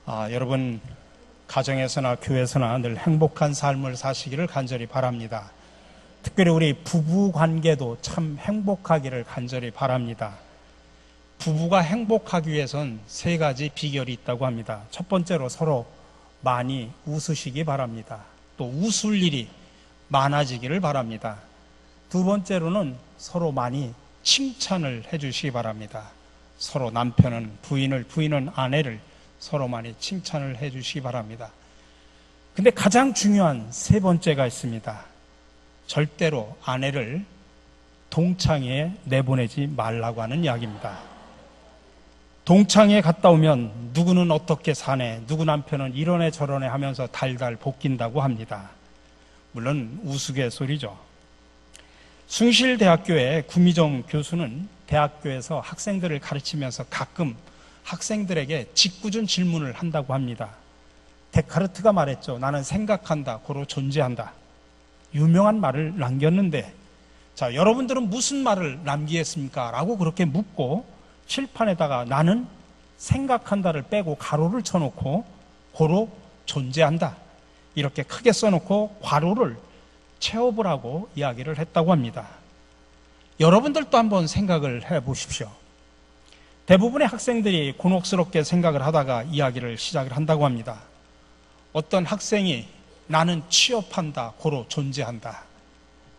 여러분 가정에서나 교회에서나 늘 행복한 삶을 사시기를 간절히 바랍니다. 특별히 우리 부부 관계도 참 행복하기를 간절히 바랍니다. 부부가 행복하기 위해선 세 가지 비결이 있다고 합니다. 첫 번째로 서로 많이 웃으시기 바랍니다. 또 웃을 일이 많아지기를 바랍니다. 두 번째로는 서로 많이 칭찬을 해주시기 바랍니다. 서로 남편은 부인을, 부인은 아내를 서로 많이 칭찬을 해주시기 바랍니다. 근데 가장 중요한 세 번째가 있습니다. 절대로 아내를 동창회에 내보내지 말라고 하는 이야기입니다. 동창회에 갔다 오면 누구는 어떻게 사네, 누구 남편은 이러네 저러네 하면서 달달 볶인다고 합니다. 물론 우스갯소리죠. 숭실대학교의 구미정 교수는 대학교에서 학생들을 가르치면서 가끔 학생들에게 짓궂은 질문을 한다고 합니다. 데카르트가 말했죠. 나는 생각한다, 고로 존재한다. 유명한 말을 남겼는데, 자, 여러분들은 무슨 말을 남기겠습니까? 라고 그렇게 묻고 칠판에다가 나는 생각한다를 빼고 가로를 쳐놓고 고로 존재한다, 이렇게 크게 써놓고 괄호를 채워보라고 이야기를 했다고 합니다. 여러분들도 한번 생각을 해보십시오. 대부분의 학생들이 곤혹스럽게 생각을 하다가 이야기를 시작을 한다고 합니다. 어떤 학생이 나는 취업한다, 고로 존재한다.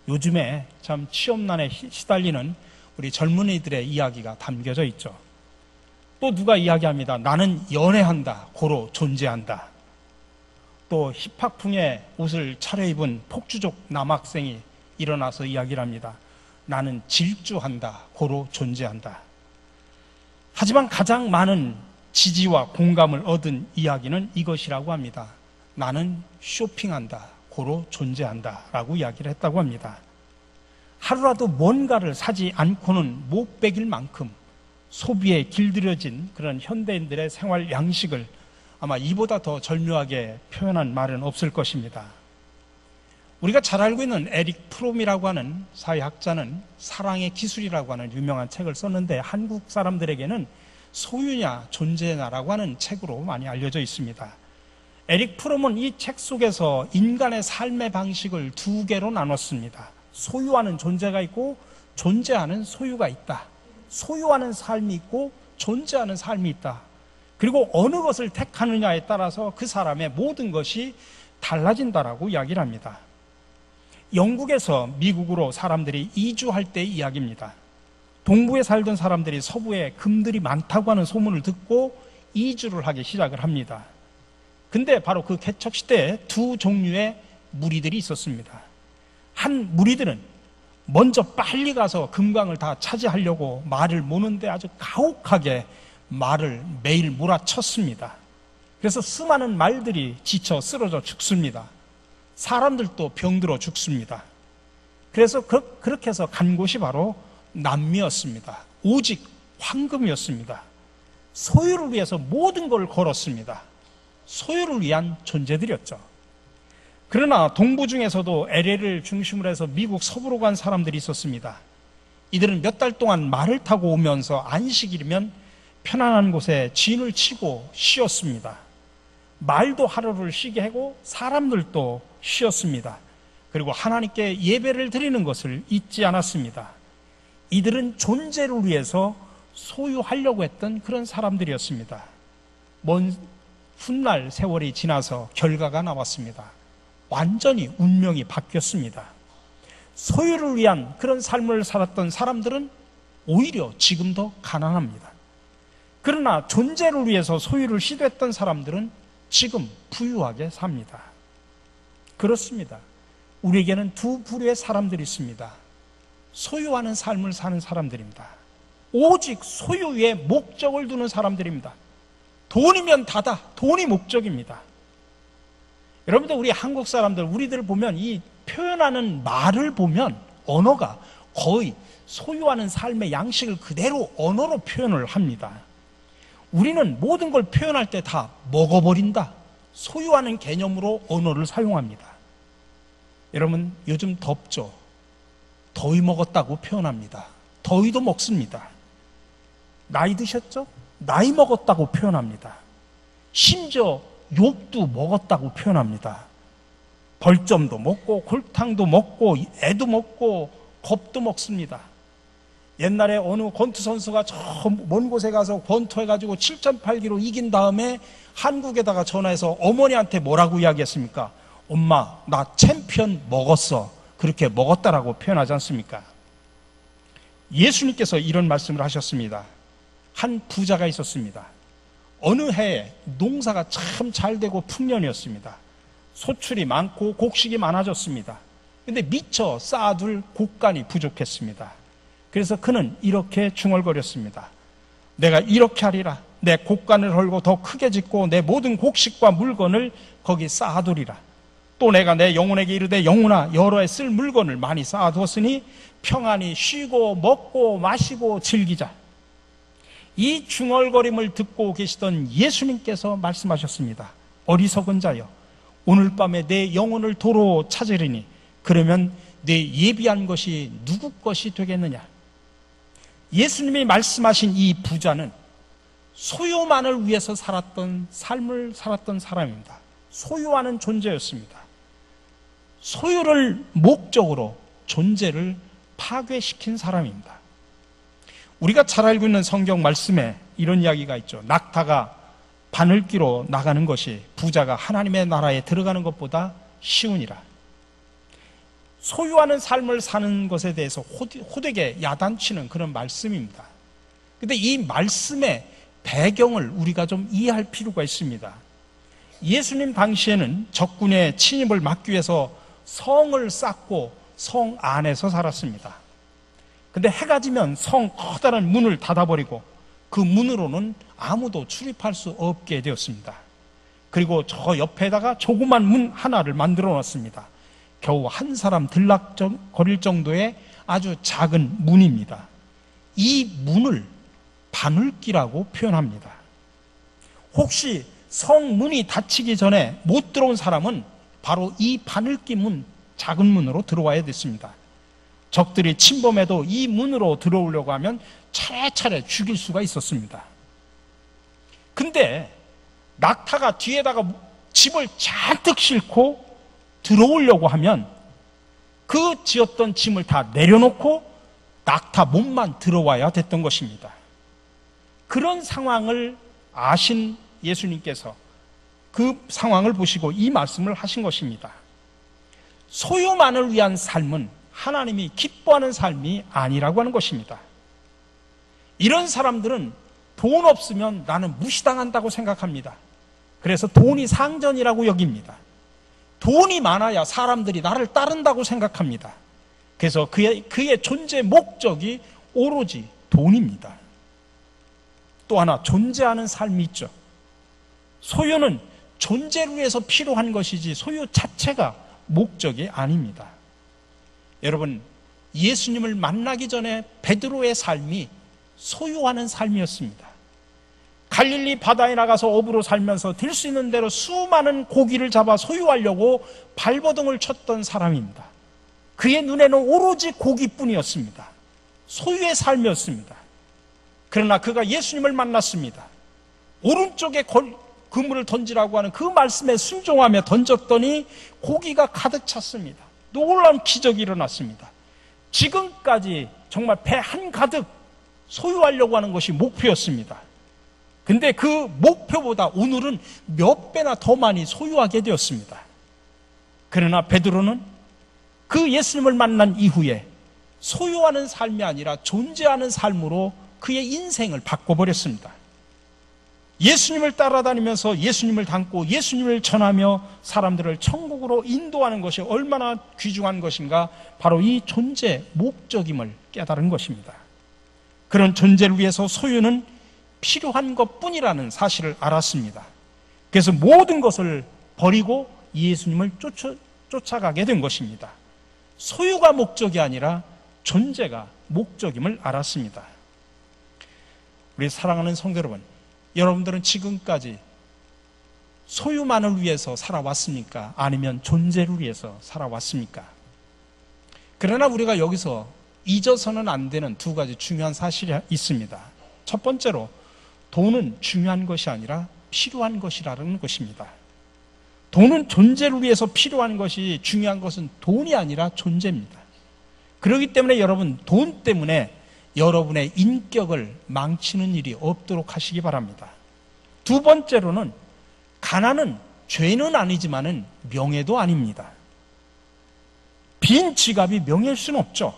요즘에 참 취업난에 시달리는 우리 젊은이들의 이야기가 담겨져 있죠. 또 누가 이야기합니다. 나는 연애한다, 고로 존재한다. 또 힙합풍의 옷을 차려입은 폭주족 남학생이 일어나서 이야기를 합니다. 나는 질주한다, 고로 존재한다. 하지만 가장 많은 지지와 공감을 얻은 이야기는 이것이라고 합니다. 나는 쇼핑한다, 고로 존재한다 라고 이야기를 했다고 합니다. 하루라도 뭔가를 사지 않고는 못 베길 만큼 소비에 길들여진 그런 현대인들의 생활 양식을 아마 이보다 더 절묘하게 표현한 말은 없을 것입니다. 우리가 잘 알고 있는 에릭 프롬이라고 하는 사회학자는 사랑의 기술이라고 하는 유명한 책을 썼는데 한국 사람들에게는 소유냐 존재냐라고 하는 책으로 많이 알려져 있습니다. 에릭 프롬은 이 책 속에서 인간의 삶의 방식을 두 개로 나눴습니다. 소유하는 존재가 있고 존재하는 소유가 있다. 소유하는 삶이 있고 존재하는 삶이 있다. 그리고 어느 것을 택하느냐에 따라서 그 사람의 모든 것이 달라진다라고 이야기를 합니다. 영국에서 미국으로 사람들이 이주할 때의 이야기입니다. 동부에 살던 사람들이 서부에 금들이 많다고 하는 소문을 듣고 이주를 하기 시작을 합니다. 근데 바로 그 개척 시대에 두 종류의 무리들이 있었습니다. 한 무리들은 먼저 빨리 가서 금광을 다 차지하려고 말을 모는데 아주 가혹하게 말을 매일 몰아쳤습니다. 그래서 수많은 말들이 지쳐 쓰러져 죽습니다. 사람들도 병들어 죽습니다. 그래서 그렇게 해서 간 곳이 바로 남미였습니다. 오직 황금이었습니다. 소유를 위해서 모든 걸 걸었습니다. 소유를 위한 존재들이었죠. 그러나 동부 중에서도 LA를 중심으로 해서 미국 서부로 간 사람들이 있었습니다. 이들은 몇 달 동안 말을 타고 오면서 안식일이면 편안한 곳에 진을 치고 쉬었습니다. 말도 하루를 쉬게 하고 사람들도 쉬었습니다. 그리고 하나님께 예배를 드리는 것을 잊지 않았습니다. 이들은 존재를 위해서 소유하려고 했던 그런 사람들이었습니다. 먼 훗날 세월이 지나서 결과가 나왔습니다. 완전히 운명이 바뀌었습니다. 소유를 위한 그런 삶을 살았던 사람들은 오히려 지금도 가난합니다. 그러나 존재를 위해서 소유를 시도했던 사람들은 지금 부유하게 삽니다. 그렇습니다. 우리에게는 두 부류의 사람들이 있습니다. 소유하는 삶을 사는 사람들입니다. 오직 소유에 목적을 두는 사람들입니다. 돈이면 다다. 돈이 목적입니다. 여러분들, 우리 한국 사람들, 우리들 보면 이 표현하는 말을 보면 언어가 거의 소유하는 삶의 양식을 그대로 언어로 표현을 합니다. 우리는 모든 걸 표현할 때 다 먹어버린다, 소유하는 개념으로 언어를 사용합니다. 여러분, 요즘 덥죠? 더위 먹었다고 표현합니다. 더위도 먹습니다. 나이 드셨죠? 나이 먹었다고 표현합니다. 심지어 욕도 먹었다고 표현합니다. 벌점도 먹고 골탕도 먹고 애도 먹고 겁도 먹습니다. 옛날에 어느 권투 선수가 저 먼 곳에 가서 권투해가지고 7.8kg 이긴 다음에 한국에다가 전화해서 어머니한테 뭐라고 이야기했습니까? 엄마, 나 챔피언 먹었어. 그렇게 먹었다라고 표현하지 않습니까? 예수님께서 이런 말씀을 하셨습니다. 한 부자가 있었습니다. 어느 해에 농사가 참 잘 되고 풍년이었습니다. 소출이 많고 곡식이 많아졌습니다. 근데 미처 쌓아둘 곡간이 부족했습니다. 그래서 그는 이렇게 중얼거렸습니다. 내가 이렇게 하리라. 내 곡간을 헐고 더 크게 짓고 내 모든 곡식과 물건을 거기 쌓아두리라. 또 내가 내 영혼에게 이르되 영혼아, 여러 해 쓸 물건을 많이 쌓아두었으니 평안히 쉬고 먹고 마시고 즐기자. 이 중얼거림을 듣고 계시던 예수님께서 말씀하셨습니다. 어리석은 자여, 오늘 밤에 내 영혼을 도로 찾으리니 그러면 내 예비한 것이 누구 것이 되겠느냐. 예수님이 말씀하신 이 부자는 소유만을 위해서 살았던 삶을 살았던 사람입니다. 소유하는 존재였습니다. 소유를 목적으로 존재를 파괴시킨 사람입니다. 우리가 잘 알고 있는 성경 말씀에 이런 이야기가 있죠. 낙타가 바늘기로 나가는 것이 부자가 하나님의 나라에 들어가는 것보다 쉬우니라. 소유하는 삶을 사는 것에 대해서 호되게 야단치는 그런 말씀입니다. 그런데 이 말씀의 배경을 우리가 좀 이해할 필요가 있습니다. 예수님 당시에는 적군의 침입을 막기 위해서 성을 쌓고 성 안에서 살았습니다. 근데 해가 지면 성 커다란 문을 닫아버리고 그 문으로는 아무도 출입할 수 없게 되었습니다. 그리고 저 옆에다가 조그만 문 하나를 만들어 놨습니다. 겨우 한 사람 들락거릴 정도의 아주 작은 문입니다. 이 문을 바늘기라고 표현합니다. 혹시 성문이 닫히기 전에 못 들어온 사람은 바로 이 바늘기 문, 작은 문으로 들어와야 됐습니다. 적들이 침범해도 이 문으로 들어오려고 하면 차례차례 죽일 수가 있었습니다. 근데 낙타가 뒤에다가 집을 잔뜩 싣고 들어오려고 하면 그 지었던 짐을 다 내려놓고 낙타 몸만 들어와야 됐던 것입니다. 그런 상황을 아신 예수님께서 그 상황을 보시고 이 말씀을 하신 것입니다. 소유만을 위한 삶은 하나님이 기뻐하는 삶이 아니라고 하는 것입니다. 이런 사람들은 돈 없으면 나는 무시당한다고 생각합니다. 그래서 돈이 상전이라고 여깁니다. 돈이 많아야 사람들이 나를 따른다고 생각합니다. 그래서 그의 존재 목적이 오로지 돈입니다. 또 하나 존재하는 삶이 있죠. 소유는 존재를 위해서 필요한 것이지 소유 자체가 목적이 아닙니다. 여러분, 예수님을 만나기 전에 베드로의 삶이 소유하는 삶이었습니다. 갈릴리 바다에 나가서 어부로 살면서 들 수 있는 대로 수많은 고기를 잡아 소유하려고 발버둥을 쳤던 사람입니다. 그의 눈에는 오로지 고기뿐이었습니다. 소유의 삶이었습니다. 그러나 그가 예수님을 만났습니다. 오른쪽에 그물을 던지라고 하는 그 말씀에 순종하며 던졌더니 고기가 가득 찼습니다. 놀라운 기적이 일어났습니다. 지금까지 정말 배 한가득 소유하려고 하는 것이 목표였습니다. 근데 그 목표보다 오늘은 몇 배나 더 많이 소유하게 되었습니다. 그러나 베드로는 그 예수님을 만난 이후에 소유하는 삶이 아니라 존재하는 삶으로 그의 인생을 바꿔버렸습니다. 예수님을 따라다니면서 예수님을 닮고 예수님을 전하며 사람들을 천국으로 인도하는 것이 얼마나 귀중한 것인가, 바로 이 존재 목적임을 깨달은 것입니다. 그런 존재를 위해서 소유는 필요한 것뿐이라는 사실을 알았습니다. 그래서 모든 것을 버리고 예수님을 쫓아가게 된 것입니다. 소유가 목적이 아니라 존재가 목적임을 알았습니다. 우리 사랑하는 성도 여러분, 여러분들은 지금까지 소유만을 위해서 살아왔습니까? 아니면 존재를 위해서 살아왔습니까? 그러나 우리가 여기서 잊어서는 안 되는 두 가지 중요한 사실이 있습니다. 첫 번째로, 돈은 중요한 것이 아니라 필요한 것이라는 것입니다. 돈은 존재를 위해서 필요한 것이, 중요한 것은 돈이 아니라 존재입니다. 그렇기 때문에 여러분, 돈 때문에 여러분의 인격을 망치는 일이 없도록 하시기 바랍니다. 두 번째로는, 가난은 죄는 아니지만은 명예도 아닙니다. 빈 지갑이 명예일 수는 없죠.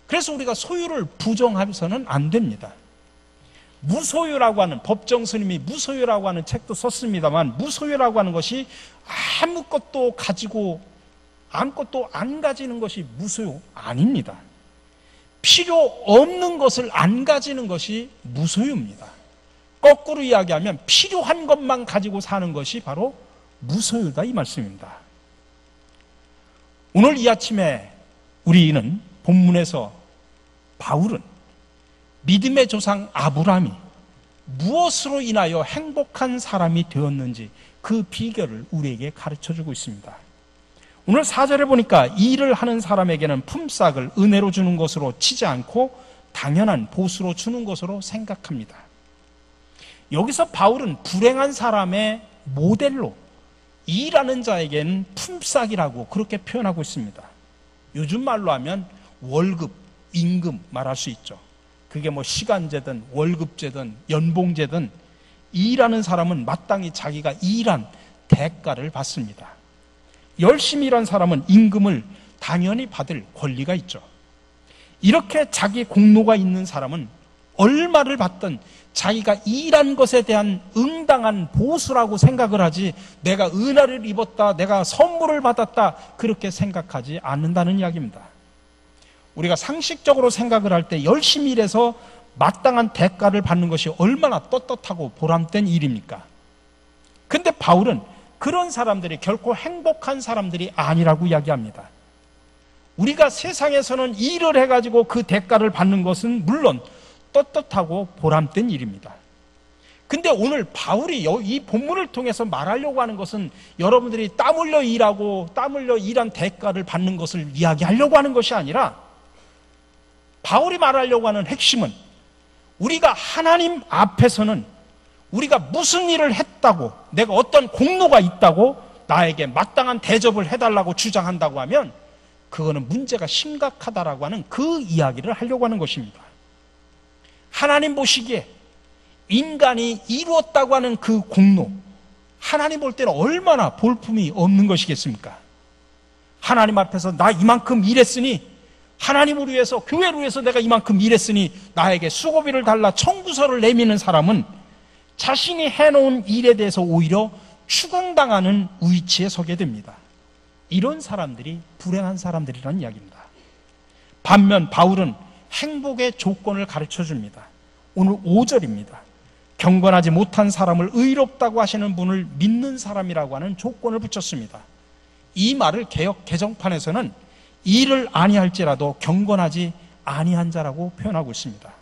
그래서 우리가 소유를 부정해서는 안 됩니다. 무소유라고 하는, 법정 스님이 무소유라고 하는 책도 썼습니다만, 무소유라고 하는 것이 아무것도 가지고 아무것도 안 가지는 것이 무소유 아닙니다. 필요 없는 것을 안 가지는 것이 무소유입니다. 거꾸로 이야기하면 필요한 것만 가지고 사는 것이 바로 무소유다, 이 말씀입니다. 오늘 이 아침에 우리는 본문에서 바울은 믿음의 조상 아브라함이 무엇으로 인하여 행복한 사람이 되었는지 그 비결을 우리에게 가르쳐주고 있습니다. 오늘 4절에 보니까 일을 하는 사람에게는 품삯을 은혜로 주는 것으로 치지 않고 당연한 보수로 주는 것으로 생각합니다. 여기서 바울은 불행한 사람의 모델로 일하는 자에게는 품삯이라고 그렇게 표현하고 있습니다. 요즘 말로 하면 월급, 임금 말할 수 있죠. 그게 뭐 시간제든 월급제든 연봉제든 일하는 사람은 마땅히 자기가 일한 대가를 받습니다. 열심히 일한 사람은 임금을 당연히 받을 권리가 있죠. 이렇게 자기 공로가 있는 사람은 얼마를 받든 자기가 일한 것에 대한 응당한 보수라고 생각을 하지, 내가 은혜를 입었다, 내가 선물을 받았다, 그렇게 생각하지 않는다는 이야기입니다. 우리가 상식적으로 생각을 할 때 열심히 일해서 마땅한 대가를 받는 것이 얼마나 떳떳하고 보람된 일입니까? 근데 바울은 그런 사람들이 결코 행복한 사람들이 아니라고 이야기합니다. 우리가 세상에서는 일을 해가지고 그 대가를 받는 것은 물론 떳떳하고 보람된 일입니다. 근데 오늘 바울이 이 본문을 통해서 말하려고 하는 것은 여러분들이 땀 흘려 일하고 땀 흘려 일한 대가를 받는 것을 이야기하려고 하는 것이 아니라, 바울이 말하려고 하는 핵심은 우리가 하나님 앞에서는 우리가 무슨 일을 했다고, 내가 어떤 공로가 있다고 나에게 마땅한 대접을 해달라고 주장한다고 하면 그거는 문제가 심각하다라고 하는 그 이야기를 하려고 하는 것입니다. 하나님 보시기에 인간이 이루었다고 하는 그 공로, 하나님 볼 때는 얼마나 볼품이 없는 것이겠습니까? 하나님 앞에서 나 이만큼 일했으니, 하나님을 위해서, 교회를 위해서 내가 이만큼 일했으니 나에게 수고비를 달라 청구서를 내미는 사람은 자신이 해놓은 일에 대해서 오히려 추궁당하는 위치에 서게 됩니다. 이런 사람들이 불행한 사람들이라는 이야기입니다. 반면 바울은 행복의 조건을 가르쳐 줍니다. 오늘 5절입니다. 경건하지 못한 사람을 의롭다고 하시는 분을 믿는 사람이라고 하는 조건을 붙였습니다. 이 말을 개역 개정판에서는 일을 아니할지라도 경건하지 아니한 자라고 표현하고 있습니다.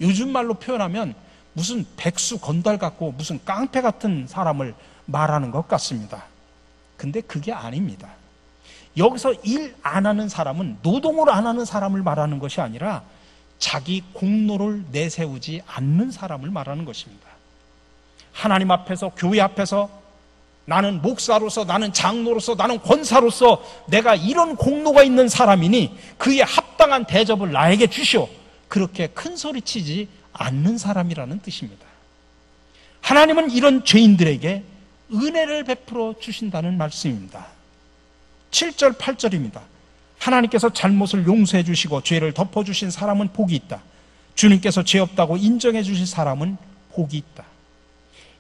요즘 말로 표현하면 무슨 백수 건달 같고 무슨 깡패 같은 사람을 말하는 것 같습니다. 근데 그게 아닙니다. 여기서 일 안 하는 사람은 노동을 안 하는 사람을 말하는 것이 아니라 자기 공로를 내세우지 않는 사람을 말하는 것입니다. 하나님 앞에서, 교회 앞에서 나는 목사로서, 나는 장로로서, 나는 권사로서 내가 이런 공로가 있는 사람이니 그에 합당한 대접을 나에게 주시오, 그렇게 큰 소리 치지 않는 사람이라는 뜻입니다. 하나님은 이런 죄인들에게 은혜를 베풀어 주신다는 말씀입니다. 7절 8절입니다. 하나님께서 잘못을 용서해 주시고 죄를 덮어주신 사람은 복이 있다. 주님께서 죄 없다고 인정해 주신 사람은 복이 있다.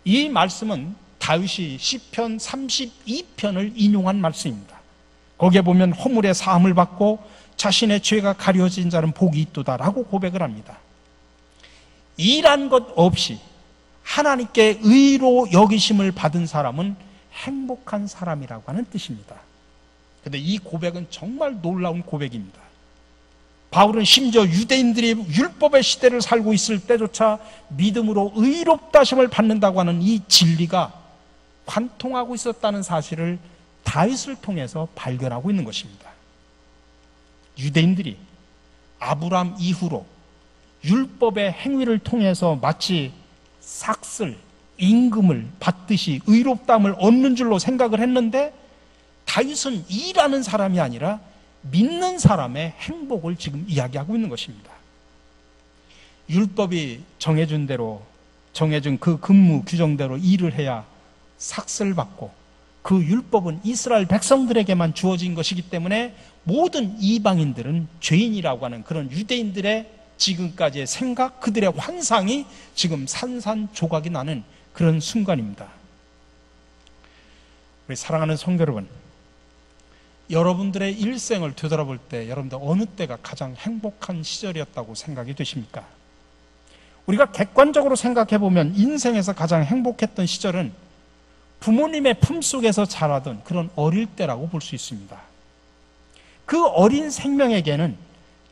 이 말씀은 다윗이 시편 32편을 인용한 말씀입니다. 거기에 보면 허물의 사함을 받고 자신의 죄가 가려진 자는 복이 있도다라고 고백을 합니다. 일한 것 없이 하나님께 의로 여기심을 받은 사람은 행복한 사람이라고 하는 뜻입니다. 그런데 이 고백은 정말 놀라운 고백입니다. 바울은 심지어 유대인들이 율법의 시대를 살고 있을 때조차 믿음으로 의롭다심을 받는다고 하는 이 진리가 관통하고 있었다는 사실을 다윗을 통해서 발견하고 있는 것입니다. 유대인들이 아브라함 이후로 율법의 행위를 통해서 마치 삭슬, 임금을 받듯이 의롭다함을 얻는 줄로 생각을 했는데 다윗은 일하는 사람이 아니라 믿는 사람의 행복을 지금 이야기하고 있는 것입니다. 율법이 정해준 대로, 정해준 그 근무 규정대로 일을 해야 삭슬 받고, 그 율법은 이스라엘 백성들에게만 주어진 것이기 때문에 모든 이방인들은 죄인이라고 하는 그런 유대인들의 지금까지의 생각, 그들의 환상이 지금 산산조각이 나는 그런 순간입니다. 우리 사랑하는 성도 여러분, 여러분들의 일생을 되돌아볼 때 여러분들 어느 때가 가장 행복한 시절이었다고 생각이 되십니까? 우리가 객관적으로 생각해 보면 인생에서 가장 행복했던 시절은 부모님의 품속에서 자라던 그런 어릴 때라고 볼 수 있습니다. 그 어린 생명에게는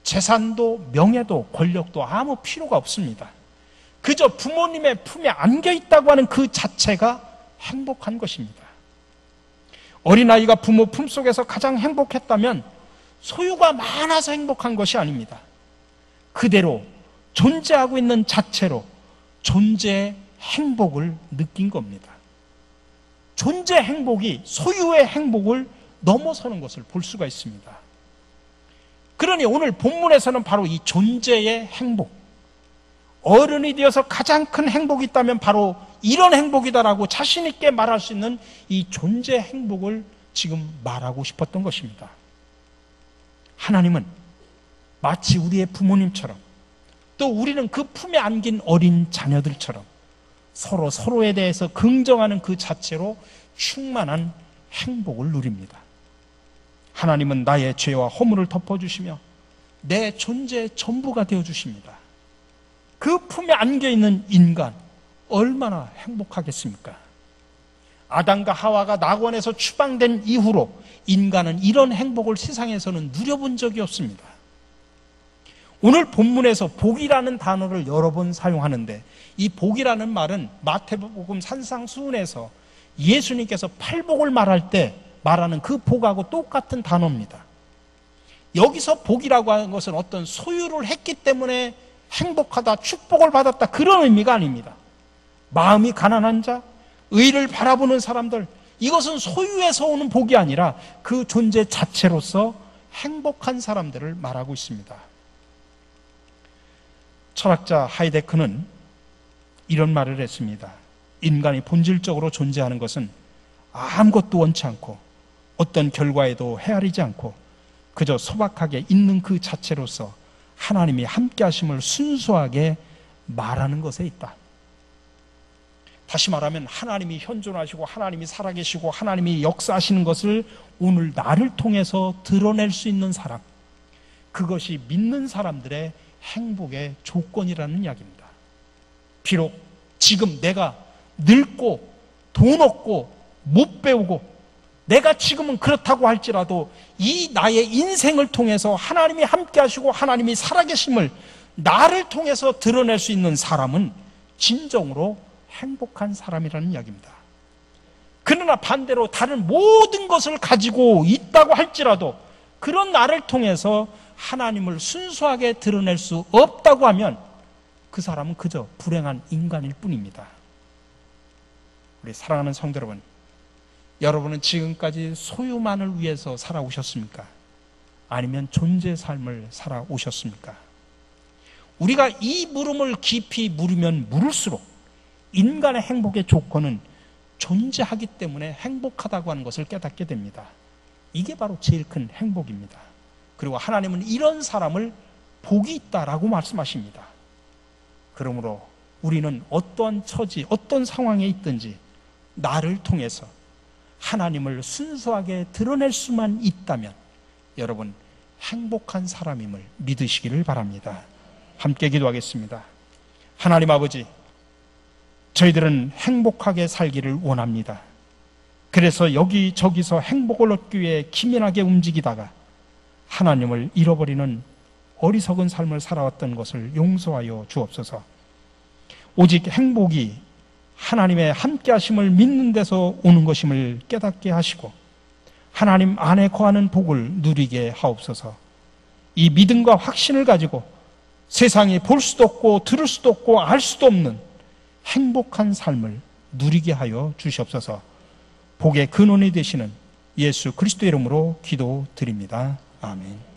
재산도 명예도 권력도 아무 필요가 없습니다. 그저 부모님의 품에 안겨 있다고 하는 그 자체가 행복한 것입니다. 어린아이가 부모 품속에서 가장 행복했다면 소유가 많아서 행복한 것이 아닙니다. 그대로 존재하고 있는 자체로 존재의 행복을 느낀 겁니다. 존재 행복이 소유의 행복을 넘어서는 것을 볼 수가 있습니다. 그러니 오늘 본문에서는 바로 이 존재의 행복, 어른이 되어서 가장 큰 행복이 있다면 바로 이런 행복이다라고 자신 있게 말할 수 있는 이 존재 행복을 지금 말하고 싶었던 것입니다. 하나님은 마치 우리의 부모님처럼, 또 우리는 그 품에 안긴 어린 자녀들처럼 서로 서로에 대해서 긍정하는 그 자체로 충만한 행복을 누립니다. 하나님은 나의 죄와 허물을 덮어주시며 내 존재의 전부가 되어주십니다. 그 품에 안겨있는 인간 얼마나 행복하겠습니까? 아담과 하와가 낙원에서 추방된 이후로 인간은 이런 행복을 세상에서는 누려본 적이 없습니다. 오늘 본문에서 복이라는 단어를 여러 번 사용하는데, 이 복이라는 말은 마태복음 산상수훈에서 예수님께서 팔복을 말할 때 말하는 그 복하고 똑같은 단어입니다. 여기서 복이라고 하는 것은 어떤 소유를 했기 때문에 행복하다, 축복을 받았다, 그런 의미가 아닙니다. 마음이 가난한 자, 의를 바라보는 사람들, 이것은 소유에서 오는 복이 아니라 그 존재 자체로서 행복한 사람들을 말하고 있습니다. 철학자 하이데크는 이런 말을 했습니다. 인간이 본질적으로 존재하는 것은 아무것도 원치 않고 어떤 결과에도 헤아리지 않고 그저 소박하게 있는 그 자체로서 하나님이 함께 하심을 순수하게 말하는 것에 있다. 다시 말하면 하나님이 현존하시고 하나님이 살아계시고 하나님이 역사하시는 것을 오늘 나를 통해서 드러낼 수 있는 사람, 그것이 믿는 사람들의 행복의 조건이라는 이야기입니다. 비록 지금 내가 늙고 돈 없고 못 배우고 내가 지금은 그렇다고 할지라도 이 나의 인생을 통해서 하나님이 함께 하시고 하나님이 살아계심을 나를 통해서 드러낼 수 있는 사람은 진정으로 행복한 사람이라는 이야기입니다. 그러나 반대로 다른 모든 것을 가지고 있다고 할지라도 그런 나를 통해서 하나님을 순수하게 드러낼 수 없다고 하면 그 사람은 그저 불행한 인간일 뿐입니다. 우리 사랑하는 성도 여러분, 여러분은 지금까지 소유만을 위해서 살아오셨습니까? 아니면 존재의 삶을 살아오셨습니까? 우리가 이 물음을 깊이 물으면 물을수록 인간의 행복의 조건은 존재하기 때문에 행복하다고 하는 것을 깨닫게 됩니다. 이게 바로 제일 큰 행복입니다. 그리고 하나님은 이런 사람을 복이 있다라고 말씀하십니다. 그러므로 우리는 어떠한 처지, 어떤 상황에 있든지 나를 통해서 하나님을 순수하게 드러낼 수만 있다면 여러분 행복한 사람임을 믿으시기를 바랍니다. 함께 기도하겠습니다. 하나님 아버지, 저희들은 행복하게 살기를 원합니다. 그래서 여기저기서 행복을 얻기 위해 기민하게 움직이다가 하나님을 잃어버리는 어리석은 삶을 살아왔던 것을 용서하여 주옵소서. 오직 행복이 하나님의 함께 하심을 믿는 데서 오는 것임을 깨닫게 하시고 하나님 안에 거하는 복을 누리게 하옵소서. 이 믿음과 확신을 가지고 세상이 볼 수도 없고 들을 수도 없고 알 수도 없는 행복한 삶을 누리게 하여 주시옵소서. 복의 근원이 되시는 예수 그리스도 이름으로 기도드립니다. 아멘.